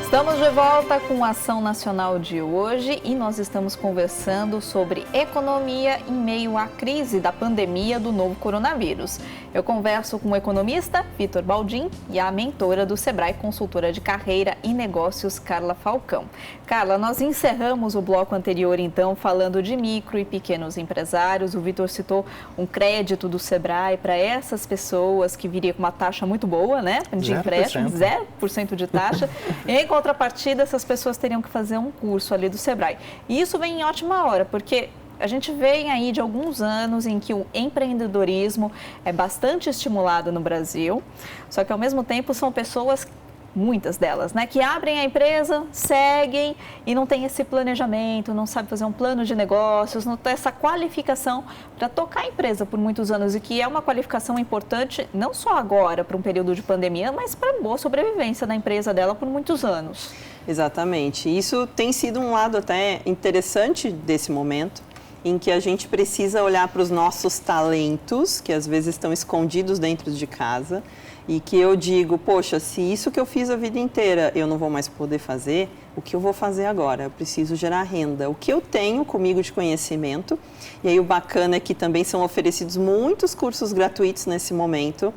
Estamos de volta com a Ação Nacional de hoje e nós estamos conversando sobre economia em meio à crise da pandemia do novo coronavírus. Eu converso com o economista Vitor Baldin e a mentora do Sebrae, consultora de carreira e negócios, Carla Falcão. Carla, nós encerramos o bloco anterior, então, falando de micro e pequenos empresários. O Vitor citou um crédito do Sebrae para essas pessoas que viria com uma taxa muito boa, né? De empréstimo, 0% de taxa. Em contrapartida, essas pessoas teriam que fazer um curso ali do Sebrae. E isso vem em ótima hora, porque a gente vem aí de alguns anos em que o empreendedorismo é bastante estimulado no Brasil, só que ao mesmo tempo são pessoas, muitas delas, né, que abrem a empresa, seguem e não tem esse planejamento, não sabe fazer um plano de negócios, não tem essa qualificação para tocar a empresa por muitos anos e que é uma qualificação importante não só agora para um período de pandemia, mas para a boa sobrevivência da empresa dela por muitos anos. Exatamente. Isso tem sido um lado até interessante desse momento, em que a gente precisa olhar para os nossos talentos, que às vezes estão escondidos dentro de casa, e que eu digo, poxa, se isso que eu fiz a vida inteira eu não vou mais poder fazer, o que eu vou fazer agora? Eu preciso gerar renda. O que eu tenho comigo de conhecimento, e aí o bacana é que também são oferecidos muitos cursos gratuitos nesse momento,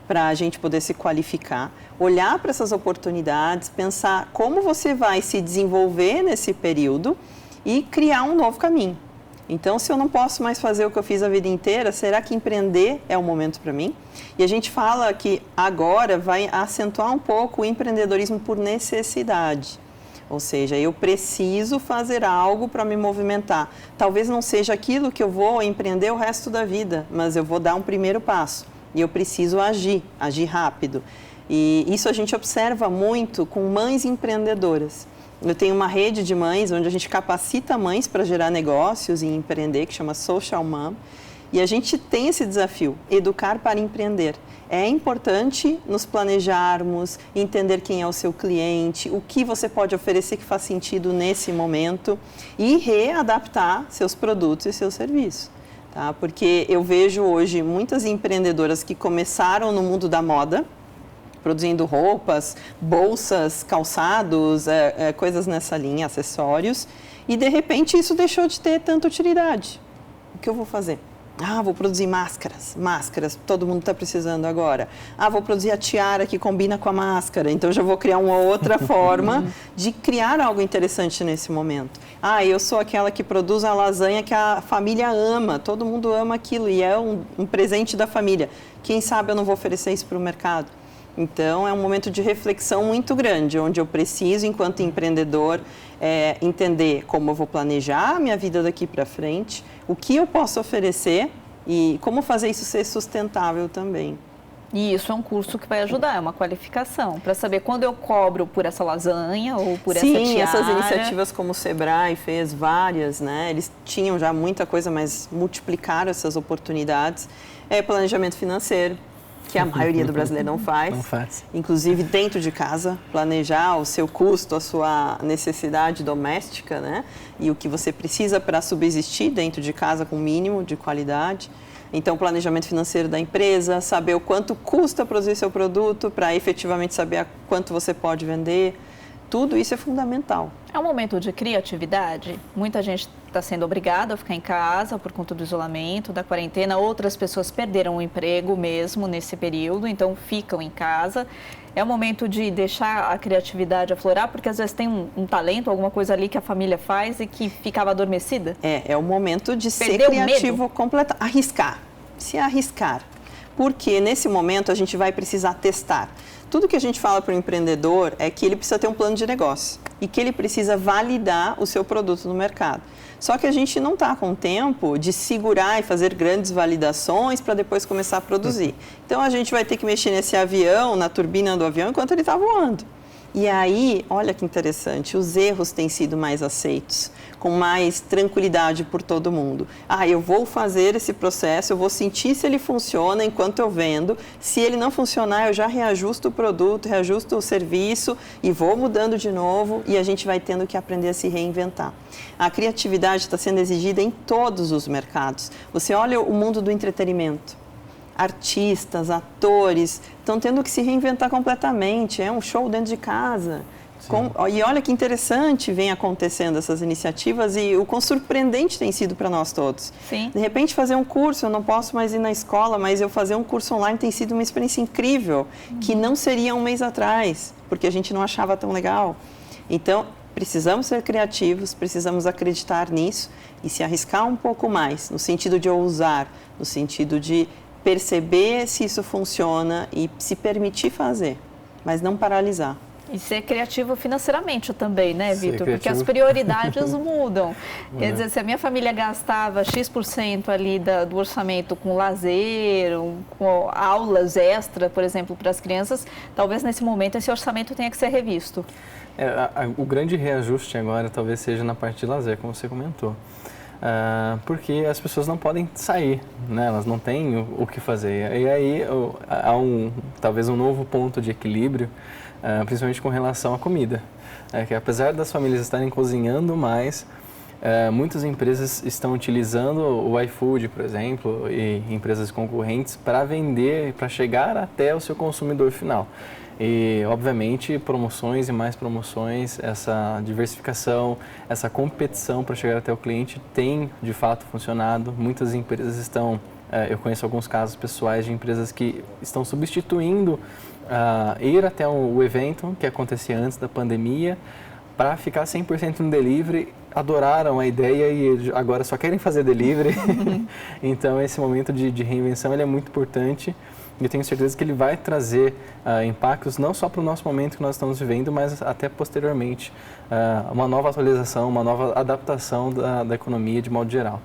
para a gente poder se qualificar, olhar para essas oportunidades, pensar como você vai se desenvolver nesse período e criar um novo caminho. Então, se eu não posso mais fazer o que eu fiz a vida inteira, será que empreender é o momento para mim? E a gente fala que agora vai acentuar um pouco o empreendedorismo por necessidade. Ou seja, eu preciso fazer algo para me movimentar. Talvez não seja aquilo que eu vou empreender o resto da vida, mas eu vou dar um primeiro passo. E eu preciso agir rápido. E isso a gente observa muito com mães empreendedoras. Eu tenho uma rede de mães onde a gente capacita mães para gerar negócios e empreender, que chama Social Mom. E a gente tem esse desafio, educar para empreender. É importante nos planejarmos, entender quem é o seu cliente, o que você pode oferecer que faz sentido nesse momento e readaptar seus produtos e seus serviços. Tá? Porque eu vejo hoje muitas empreendedoras que começaram no mundo da moda, produzindo roupas, bolsas, calçados, coisas nessa linha, acessórios, e de repente isso deixou de ter tanta utilidade. O que eu vou fazer? Vou produzir máscaras, todo mundo está precisando agora. Vou produzir a tiara que combina com a máscara, então já vou criar uma outra forma de criar algo interessante nesse momento. Eu sou aquela que produz a lasanha que a família ama, todo mundo ama aquilo e é um presente da família. Quem sabe eu não vou oferecer isso para o mercado? Então, é um momento de reflexão muito grande, onde eu preciso, enquanto empreendedor, entender como eu vou planejar a minha vida daqui para frente, o que eu posso oferecer e como fazer isso ser sustentável também. E isso é um curso que vai ajudar, é uma qualificação, para saber quando eu cobro por essa lasanha ou por essa tiara. Sim, essas iniciativas como o Sebrae fez várias, né? Eles tinham já muita coisa, mas multiplicaram essas oportunidades. Planejamento financeiro, que a maioria do brasileiro não faz. Não faz. Inclusive dentro de casa, planejar o seu custo, a sua necessidade doméstica, né? E o que você precisa para subsistir dentro de casa com mínimo de qualidade. Então, planejamento financeiro da empresa, saber o quanto custa produzir seu produto para efetivamente saber quanto você pode vender. Tudo isso é fundamental. É um momento de criatividade. Muita gente está sendo obrigada a ficar em casa por conta do isolamento, da quarentena. Outras pessoas perderam o emprego mesmo nesse período, então ficam em casa. É o momento de deixar a criatividade aflorar, porque às vezes tem um talento, alguma coisa ali que a família faz e que ficava adormecida. É o momento de ser criativo completo. Se arriscar. Porque nesse momento a gente vai precisar testar. Tudo que a gente fala para o empreendedor é que ele precisa ter um plano de negócio e que ele precisa validar o seu produto no mercado. Só que a gente não está com tempo de segurar e fazer grandes validações para depois começar a produzir. Então, a gente vai ter que mexer nesse avião, na turbina do avião, enquanto ele está voando. E aí, olha que interessante, os erros têm sido mais aceitos, com mais tranquilidade por todo mundo. Eu vou fazer esse processo, eu vou sentir se ele funciona enquanto eu vendo. Se ele não funcionar, eu já reajusto o produto, reajusto o serviço e vou mudando de novo e a gente vai tendo que aprender a se reinventar. A criatividade está sendo exigida em todos os mercados. Você olha o mundo do entretenimento. Artistas, atores, estão tendo que se reinventar completamente. É um show dentro de casa. E olha que interessante vem acontecendo essas iniciativas e o quão surpreendente tem sido para nós todos. Sim. De repente fazer um curso, eu não posso mais ir na escola, mas eu fazer um curso online tem sido uma experiência incrível, que não seria um mês atrás, porque a gente não achava tão legal. Então, precisamos ser criativos, precisamos acreditar nisso e se arriscar um pouco mais, no sentido de ousar, no sentido de perceber se isso funciona e se permitir fazer, mas não paralisar. E ser criativo financeiramente também, né, Vitor? Porque as prioridades mudam. Quer dizer, se a minha família gastava X% ali do orçamento com lazer, com aulas extra, por exemplo, para as crianças, talvez nesse momento esse orçamento tenha que ser revisto. O grande reajuste agora talvez seja na parte de lazer, como você comentou. Porque as pessoas não podem sair, né? Elas não têm o que fazer. E aí há talvez um novo ponto de equilíbrio, principalmente com relação à comida. Que apesar das famílias estarem cozinhando mais, muitas empresas estão utilizando o iFood, por exemplo, e empresas concorrentes para vender, para chegar até o seu consumidor final. E, obviamente, promoções e mais promoções, essa diversificação, essa competição para chegar até o cliente tem, de fato, funcionado. Muitas empresas estão, eu conheço alguns casos pessoais de empresas que estão substituindo ir até o evento que acontecia antes da pandemia para ficar 100% no delivery. Adoraram a ideia e agora só querem fazer delivery. Então, esse momento de reinvenção ele é muito importante. E eu tenho certeza que ele vai trazer impactos não só para o nosso momento que nós estamos vivendo, mas até posteriormente, uma nova atualização, uma nova adaptação da economia de modo geral.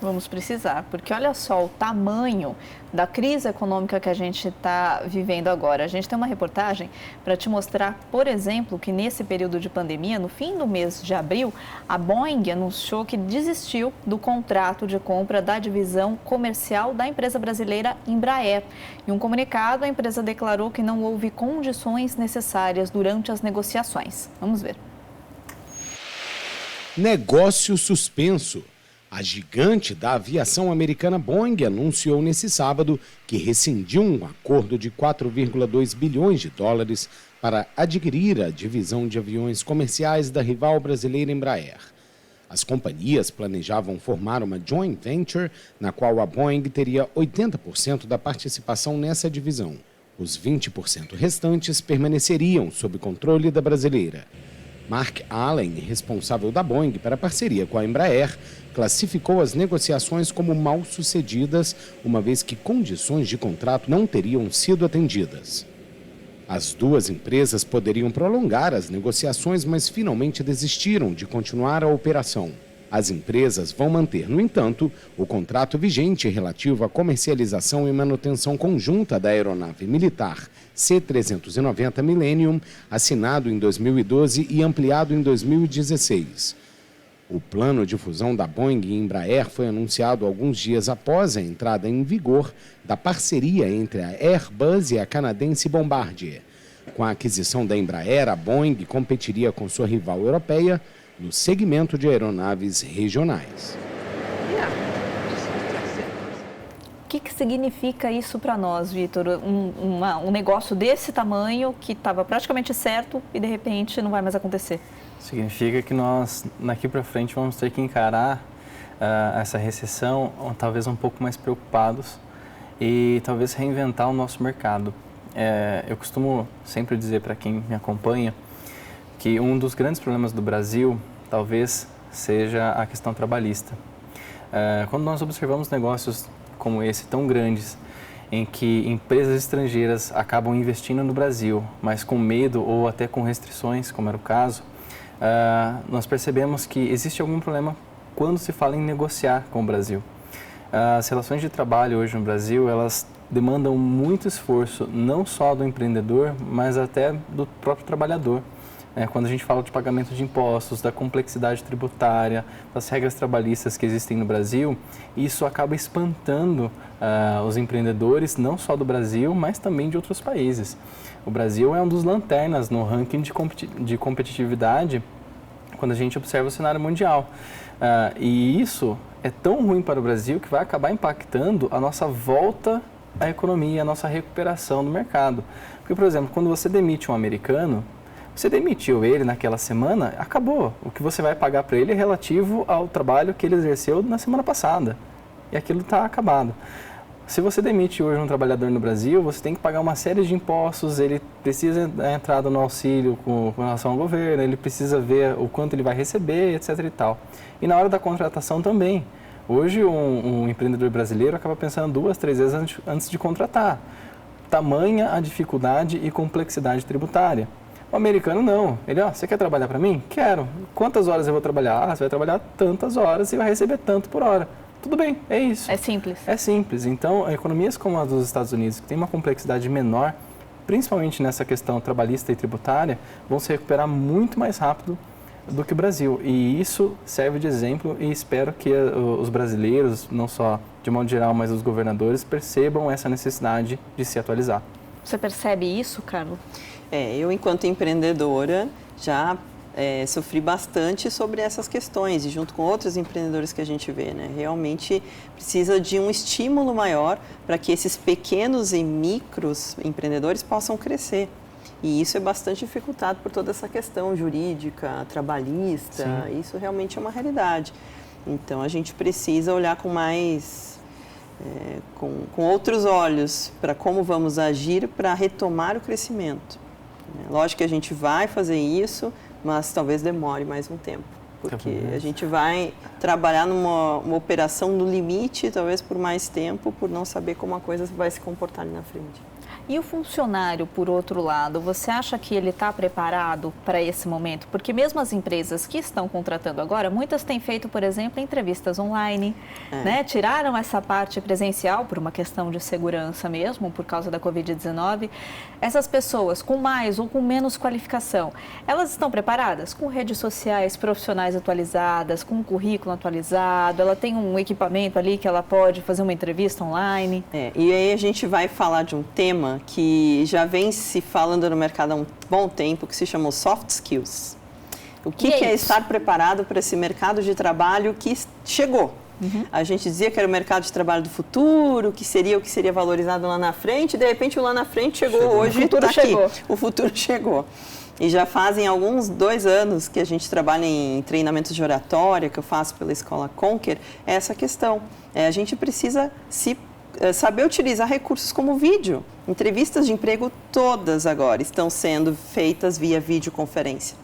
Vamos precisar, porque olha só o tamanho da crise econômica que a gente está vivendo agora. A gente tem uma reportagem para te mostrar, por exemplo, que nesse período de pandemia, no fim do mês de abril, a Boeing anunciou que desistiu do contrato de compra da divisão comercial da empresa brasileira Embraer. Em um comunicado, a empresa declarou que não houve condições necessárias durante as negociações. Vamos ver. Negócio suspenso. A gigante da aviação americana Boeing anunciou nesse sábado que rescindiu um acordo de 4,2 bilhões de dólares para adquirir a divisão de aviões comerciais da rival brasileira Embraer. As companhias planejavam formar uma joint venture na qual a Boeing teria 80% da participação nessa divisão. Os 20% restantes permaneceriam sob controle da brasileira. Mark Allen, responsável da Boeing para a parceria com a Embraer, classificou as negociações como mal sucedidas, uma vez que condições de contrato não teriam sido atendidas. As duas empresas poderiam prolongar as negociações, mas finalmente desistiram de continuar a operação. As empresas vão manter, no entanto, o contrato vigente relativo à comercialização e manutenção conjunta da aeronave militar C-390 Millennium, assinado em 2012 e ampliado em 2016. O plano de fusão da Boeing e Embraer foi anunciado alguns dias após a entrada em vigor da parceria entre a Airbus e a canadense Bombardier. Com a aquisição da Embraer, a Boeing competiria com sua rival europeia no segmento de aeronaves regionais. O que significa isso para nós, Vitor? Um negócio desse tamanho que estava praticamente certo e de repente não vai mais acontecer. Significa que nós, daqui para frente, vamos ter que encarar essa recessão talvez um pouco mais preocupados e talvez reinventar o nosso mercado. Eu costumo sempre dizer para quem me acompanha que um dos grandes problemas do Brasil talvez seja a questão trabalhista. Quando nós observamos negócios como esse, tão grandes, em que empresas estrangeiras acabam investindo no Brasil, mas com medo ou até com restrições, como era o caso, nós percebemos que existe algum problema quando se fala em negociar com o Brasil. As relações de trabalho hoje no Brasil, elas demandam muito esforço, não só do empreendedor, mas até do próprio trabalhador. Quando a gente fala de pagamento de impostos, da complexidade tributária, das regras trabalhistas que existem no Brasil, isso acaba espantando os empreendedores, não só do Brasil, mas também de outros países. O Brasil é um dos lanternas no ranking de competitividade quando a gente observa o cenário mundial. E isso é tão ruim para o Brasil que vai acabar impactando a nossa volta à economia, a nossa recuperação no mercado. Porque, por exemplo, quando você demite um americano, Você demitiu ele naquela semana, acabou. O que você vai pagar para ele é relativo ao trabalho que ele exerceu na semana passada. E aquilo está acabado. Se você demite hoje um trabalhador no Brasil, você tem que pagar uma série de impostos, ele precisa da entrada no auxílio com relação ao governo, ele precisa ver o quanto ele vai receber, etc. e tal. E na hora da contratação também. Hoje, um empreendedor brasileiro acaba pensando 2, 3 vezes antes de contratar. Tamanha a dificuldade e complexidade tributária. O americano não. Ele, você quer trabalhar para mim? Quero. Quantas horas eu vou trabalhar? Você vai trabalhar tantas horas e vai receber tanto por hora. Tudo bem, é isso. É simples. É simples. Então, economias como a dos Estados Unidos, que tem uma complexidade menor, principalmente nessa questão trabalhista e tributária, vão se recuperar muito mais rápido do que o Brasil. E isso serve de exemplo e espero que os brasileiros, não só de modo geral, mas os governadores, percebam essa necessidade de se atualizar. Você percebe isso, Carlos? Eu, enquanto empreendedora, já sofri bastante sobre essas questões e junto com outros empreendedores que a gente vê, né? Realmente precisa de um estímulo maior para que esses pequenos e micros empreendedores possam crescer. E isso é bastante dificultado por toda essa questão jurídica, trabalhista. Sim. Isso realmente é uma realidade. Então, a gente precisa olhar com mais, com outros olhos para como vamos agir para retomar o crescimento. Lógico que a gente vai fazer isso, mas talvez demore mais um tempo. Porque a gente vai trabalhar numa operação no limite, talvez por mais tempo, por não saber como a coisa vai se comportar ali na frente. E o funcionário, por outro lado, você acha que ele está preparado para esse momento? Porque mesmo as empresas que estão contratando agora, muitas têm feito, por exemplo, entrevistas online, né? Tiraram essa parte presencial por uma questão de segurança mesmo, por causa da Covid-19. Essas pessoas com mais ou com menos qualificação, elas estão preparadas? Com redes sociais profissionais atualizadas, com um currículo atualizado, ela tem um equipamento ali que ela pode fazer uma entrevista online? E aí a gente vai falar de um tema que já vem se falando no mercado há um bom tempo, que se chama soft skills. O que é estar preparado para esse mercado de trabalho que chegou? A gente dizia que era o mercado de trabalho do futuro, que seria o que seria valorizado lá na frente, e de repente o lá na frente chegou. Hoje está aqui. O futuro chegou. E já fazem alguns 2 anos que a gente trabalha em treinamentos de oratória, que eu faço pela Escola Conquer, é essa questão. A gente precisa saber utilizar recursos como vídeo. Entrevistas de emprego todas agora estão sendo feitas via videoconferência.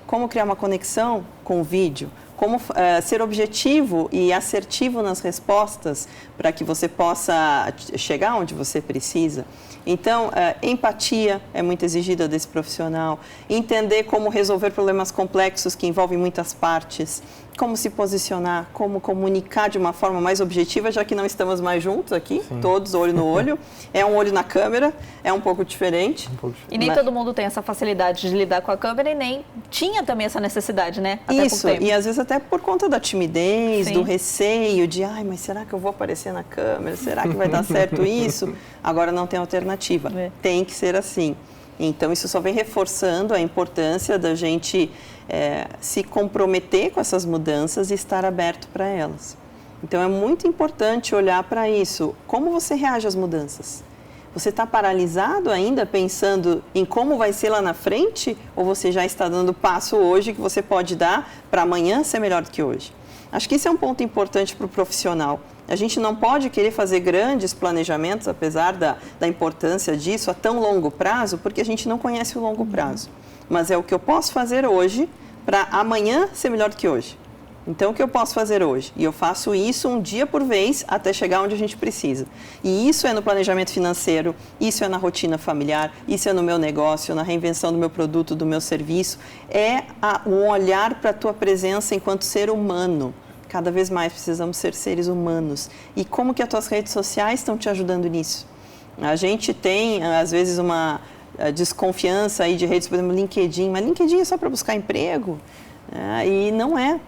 Como criar uma conexão com o vídeo, como ser objetivo e assertivo nas respostas para que você possa chegar onde você precisa. Então, empatia é muito exigida desse profissional, entender como resolver problemas complexos que envolvem muitas partes, como se posicionar, como comunicar de uma forma mais objetiva, já que não estamos mais juntos aqui, todos olho no olho. É um olho na câmera, é um pouco diferente. E nem todo mundo tem essa facilidade de lidar com a câmera e nem tinha também essa necessidade, né? Até isso, e às vezes até por conta da timidez, do receio, de mas será que eu vou aparecer na câmera? Será que vai dar certo isso? Agora não tem alternativa, tem que ser assim. Então, isso só vem reforçando a importância da gente se comprometer com essas mudanças e estar aberto para elas. Então, é muito importante olhar para isso. Como você reage às mudanças? Você está paralisado ainda pensando em como vai ser lá na frente? Ou você já está dando passo hoje que você pode dar para amanhã ser melhor do que hoje? Acho que esse é um ponto importante para o profissional. A gente não pode querer fazer grandes planejamentos, apesar da importância disso, a tão longo prazo, porque a gente não conhece o longo prazo. Mas é o que eu posso fazer hoje para amanhã ser melhor do que hoje. Então, o que eu posso fazer hoje? E eu faço isso um dia por vez até chegar onde a gente precisa. E isso é no planejamento financeiro, isso é na rotina familiar, isso é no meu negócio, na reinvenção do meu produto, do meu serviço. É um olhar para a tua presença enquanto ser humano. Cada vez mais precisamos ser seres humanos. E como que as tuas redes sociais estão te ajudando nisso? A gente tem, às vezes, uma desconfiança aí de redes, por exemplo, LinkedIn. Mas LinkedIn é só para buscar emprego? E não é.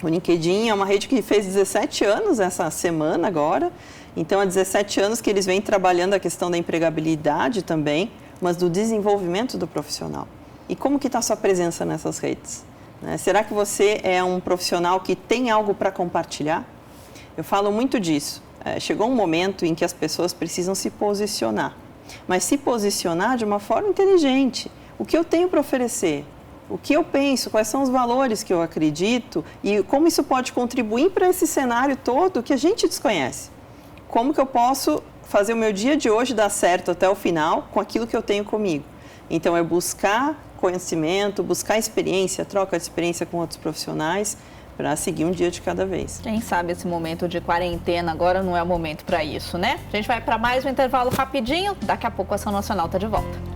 O LinkedIn é uma rede que fez 17 anos essa semana agora. Então, há 17 anos que eles vêm trabalhando a questão da empregabilidade também, mas do desenvolvimento do profissional. E como que está a sua presença nessas redes? Será que você é um profissional que tem algo para compartilhar? Eu falo muito disso. Chegou um momento em que as pessoas precisam se posicionar, mas se posicionar de uma forma inteligente, o que eu tenho para oferecer, o que eu penso, quais são os valores que eu acredito e como isso pode contribuir para esse cenário todo que a gente desconhece. Como que eu posso fazer o meu dia de hoje dar certo até o final com aquilo que eu tenho comigo. Então, é buscar conhecimento, buscar experiência, troca de experiência com outros profissionais para seguir um dia de cada vez. Quem sabe esse momento de quarentena agora não é o momento para isso, né? A gente vai para mais um intervalo rapidinho, daqui a pouco a Ação Nacional está de volta.